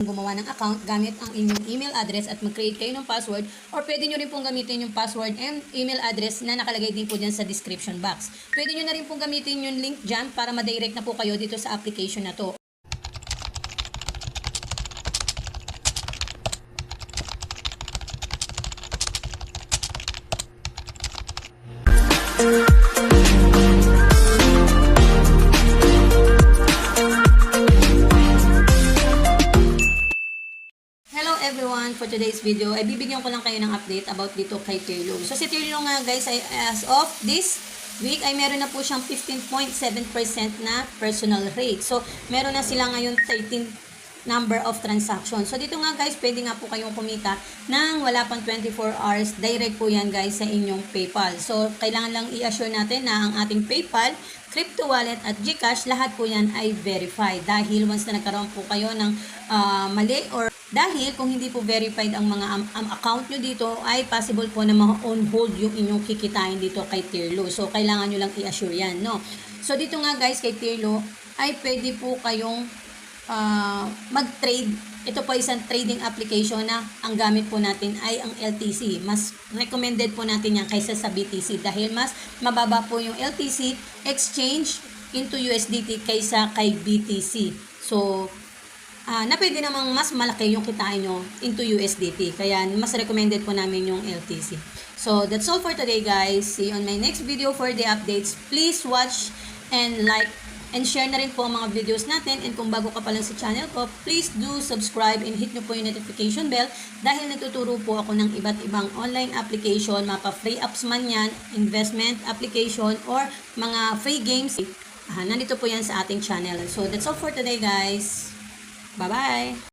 gumawa ng account gamit ang inyong email address at mag-create kayo ng password, or pwede nyo rin pong gamitin yung password and email address na nakalagay din po dyan sa description box. Pwede nyo na rin pong gamitin yung link dyan para ma-direct na po kayo dito sa application na to. Hello everyone! For today's video, ay bibigyan ko lang kayo ng update about dito kay Tirlo. So si Tirlo nga guys, ay as of this week ay meron na po siyang 15.7% na personal rate. So meron na sila ngayon 13 number of transactions. So dito nga guys, pwede nga po kayong kumita nang wala pang 24 hours. Direct po yan guys sa inyong PayPal. So kailangan lang i-assure natin na ang ating PayPal, crypto wallet at GCash, lahat po yan ay verified. Dahil once na nagkaroon po kayo ng mali, or dahil kung hindi po verified ang mga account nyo dito, ay possible po na ma-on hold yung inyong kikitain dito kay Tirlo. So kailangan nyo lang i-assure yan, no? So dito nga guys kay Tirlo ay pwede po kayong mag-trade. Ito po isang trading application na ang gamit po natin ay ang LTC. Mas recommended po natin yan kaysa sa BTC dahil mas mababa po yung LTC exchange into USDT kaysa kay BTC. So, na pwede namang mas malaki yung kitain nyo into USDT. Kaya mas recommended po namin yung LTC. So, that's all for today guys. See you on my next video for the updates. Please watch and like and share na rin po ang mga videos natin. And kung bago ka pa lang sa channel ko, please do subscribe and hit nyo po yung notification bell dahil nagtuturo po ako ng iba't ibang online application, mapa free apps man yan, investment application, or mga free games. Nandito po yan sa ating channel. So that's all for today guys. Bye-bye!